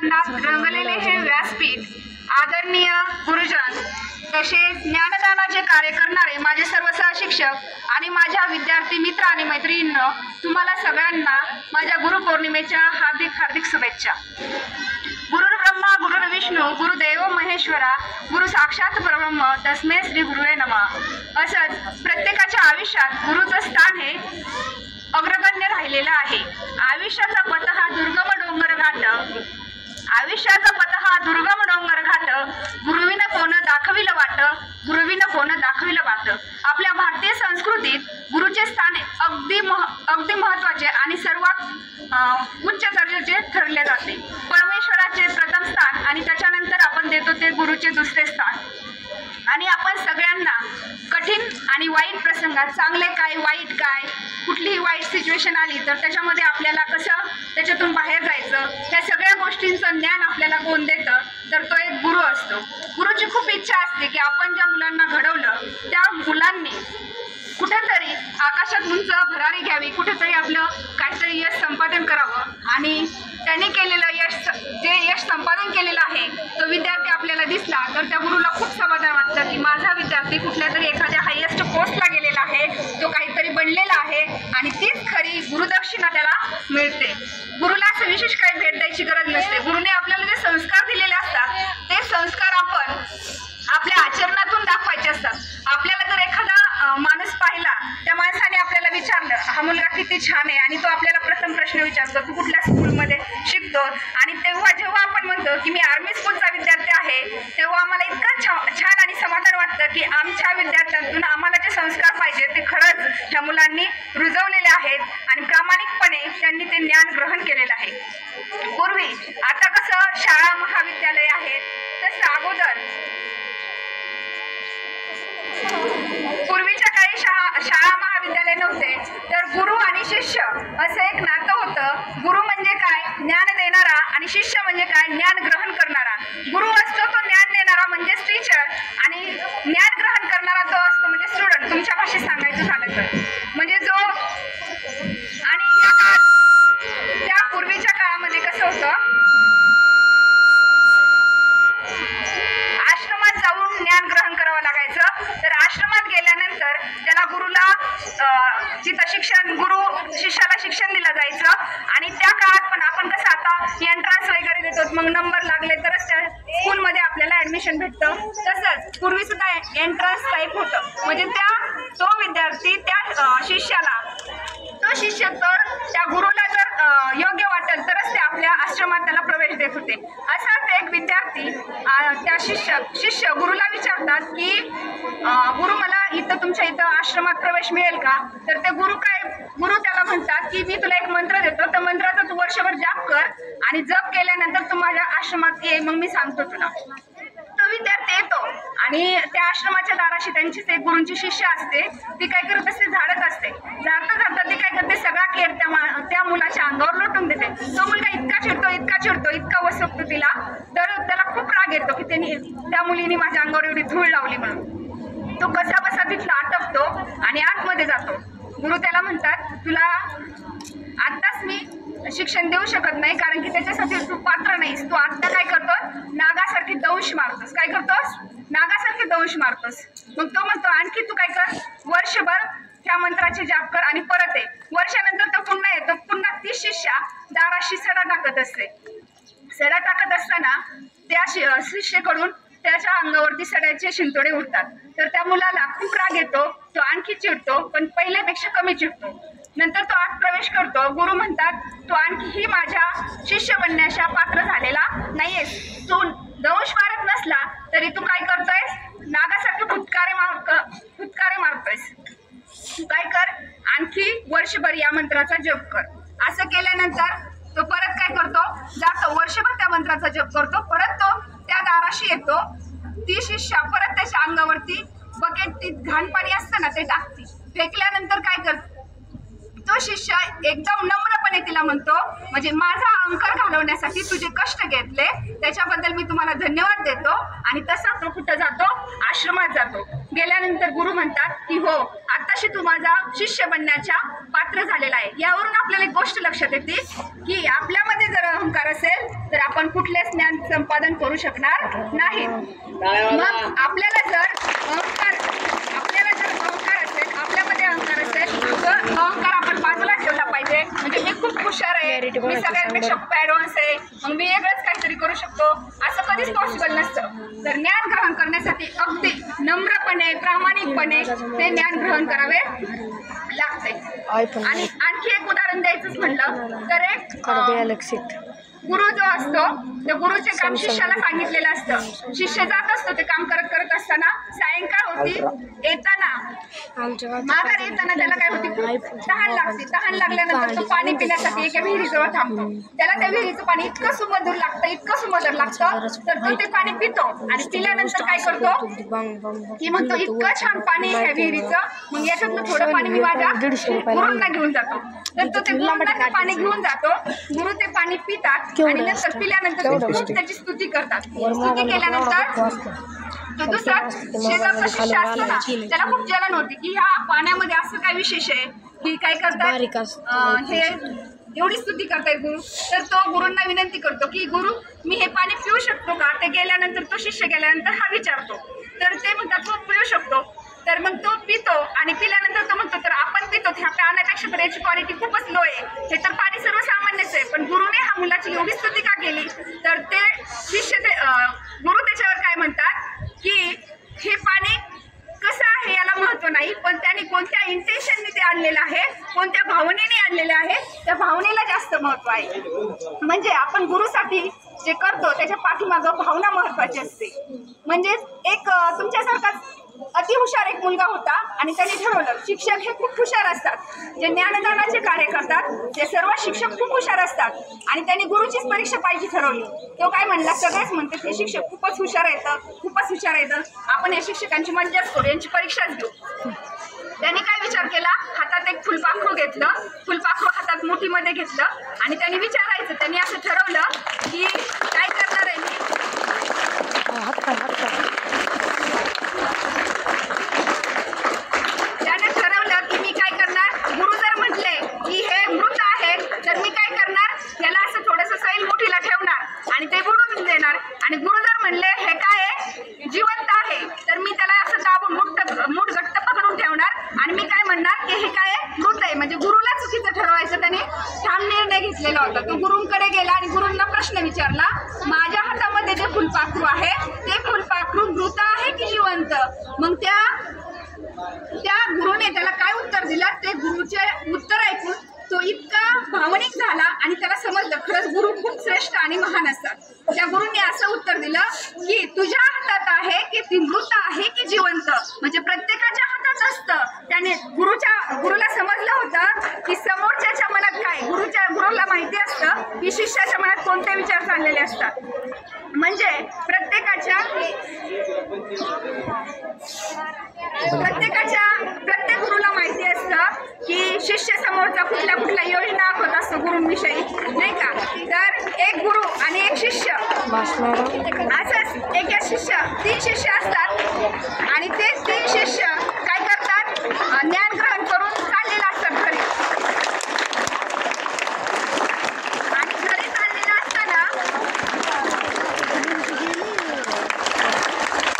रंगलेले हे व्यासपीठ आदरणीय गुरुजन तसेच ज्ञानदानाचे कार्य करणारे माझे सर्व सहशिक्षक आणि माझ्या विद्यार्थी मित्र आणि मैत्रिणींनो, तुम्हाला सगळ्यांना माझ्या गुरुपौर्णिमेच्या हार्दिक शुभेच्छा। गुरुर् ब्रह्मा गुरुर्विष्णू गुरुदेव महेश्वरा गुरु साक्षात परब्रह्म तस्मै श्री गुरुवे नमः। असंच प्रत्येकाच्या आयुष्यात गुरुचं स्थान हे अग्रगण्य राहिलेलं आहे। आयुष्याचा पथ हा दुर्गम डोंगर घाट गुरुविनं कोण दाखविलं वाट आपल्या भारतीय संस्कृतीत गुरुचे स्थान अगदी महत्त्वाचे आणि सर्वात उच्च दर्जाचे ठरले जाते। परमेश्वराचे प्रथम स्थान आणि त्याच्यानंतर आपण देतो ते गुरुचे दुसरे स्थान। आणि आपण सगळ्यांना कठीण आणि वाईट प्रसंगात चांगले काय वाईट काय कुठलीही वाईट सिच्युएशन आली तर त्याच्यामध्ये आपल्याला कसं त्याच्यातून बाहेर जायचं ह्या सगळ्या गोष्टींचं ज्ञान आपल्याला कोण देतं तर तो एक गुरु असतो। गुरुची खूप इच्छा असते की आपण ज्या मुलांना घडवलं त्या मुलांनी कुठेतरी आकाशात उंच भरारी घ्यावी, कुठेतरी आपलं काहीतरी यश संपादन करावं आणि त्यांनी केलेलं जे यश संपादन केलेलं आहे तो विद्यार्थी आपल्याला दिसला तर त्या गुरुला खूप समाधान वाटतं की माझा विद्यार्थी कुठल्या तरी एखाद्या हायेस्ट पोस्टला गेलेला आहे, तो काहीतरी बनलेला आहे आणि तीच खरी गुरुदक्षिणा त्याला मिळते। गुरुला असं विशेष काही भेट द्यायची गरज नसते। गुरुने आपल्याला जे संस्कार दिलेले असतात ते संस्कार आपण आपल्या आचरणातून दाखवायचे असतात। आपल्याला जर एखादा माणूस पाहिला, त्या माणसाने आपल्याला विचारलं हा मुलगा किती छान आहे आणि तो आपल्याला प्रथम प्रश्न विचारतो तू कुठल्या स्कूलमध्ये शिकतो आणि जेव्हा आपण म्हणतो की मी आर्मी स्कूलचा विद्यार्थी आहे तेव्हा आम्हाला इतकं छान आणि समाधान वाटतं की आमच्या विद्यार्थ्यांतून आम्हाला जे संस्कार पाहिजे ते खरंच ह्या मुलांनी रुजवलेले आहेत आणि प्रामाणिकपणे त्यांनी ते ज्ञान ग्रहण केलेलं आहे। पूर्वी आता कसं शाळा महाविद्यालय आहेत तसं अगोदर पूर्वीच्या काही शाळा महाविद्यालय नव्हते तर गुरु आणि शिष्य असं एक नातं होतं। गुरु म्हणजे काय ज्ञान देणारा आणि शिष्य म्हणजे काय ज्ञान ग्रहण करणारा। गुरु असतो तो ज्ञान देणारा म्हणजेच टीचर आणि ज्ञान ग्रहण करणारा तो असतो म्हणजे स्टुडंट, तुमच्या भाषेत सांगायचं झालं तर म्हणजे जो। आणि त्या पूर्वीच्या काळामध्ये कसं होतं आश्रमात जाऊन ज्ञान ग्रहण करावं लागायचं। तर आश्रमात गेल्यानंतर त्याला गुरुला गुरु शिष्याला शिक्षण दिलं जायचं आणि त्या काळात पण आपण कसं आता एंट्रन्स वगैरे देतो, मग नंबर लागले तरच त्या स्कूलमध्ये आपल्याला ऍडमिशन भेटतं, तसंच पूर्वी सुद्धा एंट्रन्स टाईप होतं म्हणजे तो विद्यार्थी त्या शिष्याला तो शिष्य तर त्या गुरुला जर योग्य वाटेल तरच ते आपल्या आश्रमात त्याला प्रवेश देत होते। असाच एक विद्यार्थी त्या शिष्य गुरुला विचारतात की गुरु मला इथं तुमच्या इथं आश्रमात प्रवेश मिळेल का? तर ते गुरु त्याला म्हणतात की मी तुला एक मंत्र देतो, त्या मंत्राचा तू वर्षभर जाप कर आणि जप केल्यानंतर तू माझ्या आश्रमात ये, मग मी सांगतो तुला। तो विद्यार्थी येतो आणि त्या आश्रमाच्या दाराशी त्यांचीच एक गुरूंची शिष्य असते, ती काय करत असते झाडत असते। झाडता ती काय करते सगळा केर त्या मुलाच्या अंगावर लोटून देते। तो मुलगा इतका चिडतो इतका वसकतो तिला, तर त्याला खूप राग येतो की त्या मुलीने माझ्या अंगावर एवढी धूळ लावली म्हणून। तो कसा बसा तिथला आटपतो आणि आतमध्ये जातो। गुरु त्याला म्हणतात तुला आत्ताच मी शिक्षण देऊ शकत नाही कारण की त्याच्यासाठी तू पात्र नाहीस, तू आत्ता काय करतोस नागासारखी दंश मारतोस। काय करतोस नागासारखी दंश मारतोस। मग तो म्हणतो आणखी तू काय कर वर्षभर त्या मंत्राचे जाप कर आणि परत ये। वर्षानंतर तो पुन्हा येतो, पुन्हा ती शिष्या दाराशी सडा टाकत असते। सडा टाकत असताना त्या शिष्येकडून त्याच्या अंगावरती सड्याचे शिंतोडे उडतात। तर त्या मुलाला खूप राग येतो, तो आणखी चिडतो पण पहिल्यापेक्षा कमी चिडतो। नंतर तो आत प्रवेश करतो। गुरु म्हणतात तू आणखीही माझ्या शिष्य बनण्याच्या पात्र झालेला नाहीयेस, तू दंश मारत नसला तरी तू काय करतोयस नागासारखे फुटकारे मारतोयस। तू काय कर आणखी वर्षभर या मंत्राचा जप कर। असं केल्यानंतर तो परत काय करतो जातो, वर्षभर त्या मंत्राचा जप करतो, परत तो त्या दाराशी येतो। ती शिष्या परत त्याच्या अंगावरती बकेट ती घाण पाणी असतं ना ते टाकते। फेकल्यानंतर काय करतो तो शिष्य एकदम नम्रपणे तिला म्हणतो म्हणजे माझा अंकर घालवण्यासाठी तुझे कष्ट घेतले त्याच्याबद्दल मी तुम्हाला धन्यवाद देतो। आणि तसा तो कुठं जातो आश्रमात जातो। गेल्यानंतर गुरु म्हणतात की हो आता आताशी तू माझा शिष्य बनण्याच्या पात्र झालेला आहे. यावरून आपल्याला एक गोष्ट लक्षात येते की आपल्यामध्ये जर अहंकार असेल तर आपण कुठलेच ज्ञान संपादन करू शकणार नाही. मग आपल्याला जर अहंकार असेल, आपल्यामध्ये अहंकार असेल तर अहंकार आपण बाजूला ठेवला पाहिजे. म्हणजे मी खूप हुशार आहे, मी सगळ्यांपेक्षा खूप ॲडव्हान्स आहे, मग मी वेगळंच काहीतरी करू शकतो, असं कधीच पॉसिबल नसतं. तर ज्ञान ग्रहण करण्यासाठी अगदी नम्रपणे प्रामाणिकपणे ते ज्ञान ग्रहण करावे लागते. आणि आणखी एक उदाहरण द्यायचंच म्हणलं तर एक गुरु जो असतो त्या गुरुचे काम शिष्याला सांगितलेलं असतं. शिष्य जात असतो ते काम करत असताना सायंकाळ होती. येताना माघारी येताना त्याला काय होती, तहान लागते. तहान लागल्यानंतर तो पाणी पिण्यासाठी एका विहिरीजवळ थांबतो. त्याला त्या विहिरीचं पाणी इतकं सुमधुर लागतं तर तो ते पाणी पितो. आणि पिल्यानंतर काय करतो की म्हणतो इतकं छान पाणी आहे विहिरीचं, मग याच्यातलं थोडं पाणी मी माझ्या गुरूंना घेऊन जातो. तर तो ते गुरूंना पाणी घेऊन जातो. गुरु ते पाणी पितात आणि नंतर पिल्यानंतर त्याची स्तुती करतात. स्तुती केल्यानंतर तो दुसरा शेजारचा शिष्य असतो ना त्याला खूप जलन होती की ह्या पाण्यामध्ये असं काय विशेष आहे की काय करतात हे एवढी स्तुती करतायत गुरु. तर तो गुरूंना विनंती करतो की गुरु मी हे पाणी पिऊ शकतो का. ते गेल्यानंतर तो शिष्य गेल्यानंतर हा विचारतो. तर ते म्हणतात तो पिऊ शकतो. तर मग तो पितो आणि पिल्यानंतर तो म्हणतो तर आपण पितो ह्या पाण्यापेक्षा तर याची क्वालिटी खूपच लो आहे, हे तर पाणी सर्वसामान्यच आहे, पण गुरुने हा मुलाची एवढी स्तुती का केली. तर ते शिष्य गुरु त्याच्यावर काय म्हणतात की हे पाणी कसं आहे याला महत्व नाही, पण त्याने कोणत्या इंटेन्शनने ते आणलेलं आहे, कोणत्या भावनेने आणलेलं आहे त्या भावनेला जास्त महत्व आहे. म्हणजे आपण गुरुसाठी जे करतो त्याच्या पाठीमागं भावना महत्वाची असते. म्हणजेच एक तुमच्यासारखाच अतिहुशार एक मुलगा होता आणि त्याने ठरवलं, शिक्षक हे खूप हुशार असतात, जे ज्ञानदानाचे कार्य करतात ते सर्व शिक्षक खूप हुशार असतात, आणि त्यांनी गुरुचीच परीक्षा पाहिजे ठरवली. तो काय म्हणला, सगळेच म्हणते ते शिक्षक खूपच हुशार आहेत, आपण या शिक्षकांची मज्जाच करू, यांची परीक्षाच घेऊ. त्यांनी काय विचार केला, हातात एक फुलपाखरू घेतलं, फुलपाखरू हातात मुठीमध्ये घेतलं आणि त्यांनी विचारायचं. त्यांनी असं ठरवलं की काय करणार आहे मी, त्याने ठरवलं की मी काय करणार. गुरु जर म्हटले की हे मृत आहे तर मी काय करणार, याला असं थोडंसं सैल मुठीला ठेवणार आणि ते बुडून देणार. आणि गुरु जर म्हणले हे काय आहे, जिवंत आहे, तर मी त्याला असं दाबून मूठ घट्ट पकडून ठेवणार आणि मी काय म्हणणार की हे काय आहे, मृत आहे. म्हणजे गुरुला चुकीचं ठरवायचं त्याने ठाम निर्णय घेतलेला होता. तो गुरूंकडे गेला आणि गुरूंना प्रश्न विचारला, माझ्या हातामध्ये जे फुलपाखरू आहे ते फुलपाखरू मृत आहे की जिवंत. मग त्या गुरुने त्याला काय उत्तर दिलं, ते गुरुचे उत्तर ऐकून तो इतका भावनिक झाला आणि त्याला समजलं खरंच गुरु खूप श्रेष्ठ आणि महान असतात. त्या गुरुने असं उत्तर दिलं की तुझ्या हातात आहे की ती मृत आहे की जिवंत. म्हणजे प्रत्येकाच्या हातात असतं. त्याने गुरुला समजलं होतं की समोरच्याच्या मनात काय, गुरुला माहिती असतं की शिष्याच्या मनात कोणते विचार चाललेले असतात. म्हणजे प्रत्येक गुरुला माहिती असतं की शिष्य समोरचा कुठल्या योजना आखत असतो गुरुंविषयी, नाही का. तर एक गुरु आणि एक शिष्य असंच, एक शिष्य 3 शिष्य असतात आणि ते 3 शिष्य काय करतात, ज्ञान ग्रहण करून चाललेलं असतात घरी. आणि घरी चाललेलं असताना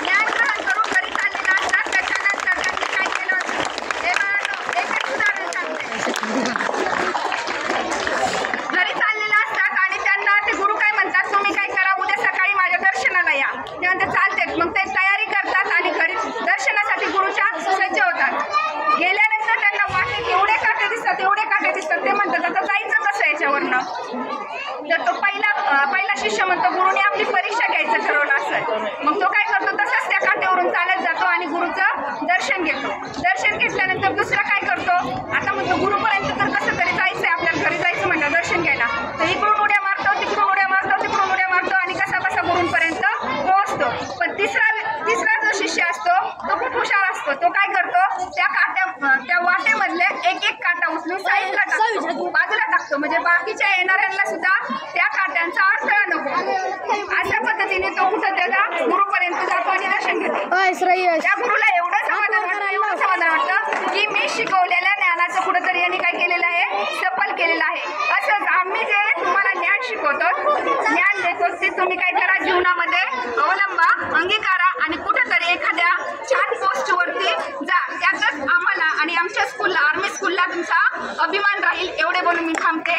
ज्ञान ग्रहण करून घरी चाललेलं असतात. त्याच्यानंतर त्यांनी काय केलं होतं, हे एकच उदाहरण सांगते. घरी चाललेलं असतात आणि त्यांना ते गुरु काय म्हणतात, तुम्ही काय करा, उद्या सकाळी माझ्या दर्शनाला या. त्यानंतर चालते, मग ते तयारी करतात आणि घरी दर्शनासाठी गुरुच्या सज्ज होतात. गेल्यानंतर त्यांना वाटेत एवढे काटे दिसतात, ते म्हणतात आता जायचं कसं याच्यावरनं. तर तो पहिला शिष्य म्हणतो, गुरुने आपली परीक्षा घ्यायचं ठरवलं असं. मग तो काय करतो, तसंच त्या काट्यावरून चालत जातो आणि गुरुचं दर्शन घेतो. दर्शन घेतल्यानंतर दुसरा काय करतो, आता म्हणतो गुरुपर्यंत तर कसं तरी जायचंय, आपल्याला घरी जायचं म्हणलं दर्शन घ्यायला. तर इकडून उड्या मारतो, तिकडून उड्या मारतो आणि कसा गुरुंपर्यंत पोहोचतो. पण तिसरा जो शिष्य असतो तो खूप हुशार असतो. तो काय करतो, त्या वाटेमधले एक काटा उचलून साईडला टाकतो, बाजूला टाकतो, म्हणजे बाकीच्या येणाऱ्यांना सुद्धा त्या काट्यांचा अडथळा नको. अशा पद्धतीने तो कुठं त्याला गुरुपर्यंत जातो आणि दर्शन घेतो. त्या गुरुला एवढं समाधान मला एवढं समाधान वाटतं की मी शिकवलेल्या ज्ञानाचं कुठंतरी यांनी काय केलेलं आहे, सफल केलेलं आहे. असंच आम्ही जे तुम्हाला ज्ञान शिकवतो, ज्ञान देतो, ते तुम्ही काय करा, जीवनामध्ये अवलंबा, अंगीकारा आणि कुठेतरी एखाद्या छान पोस्टवरती जा. त्यातच आम्हाला आणि आमच्या स्कूलला, आर्मी स्कूलला तुमचा अभिमान राहील. एवढे बोलून मी थांबते.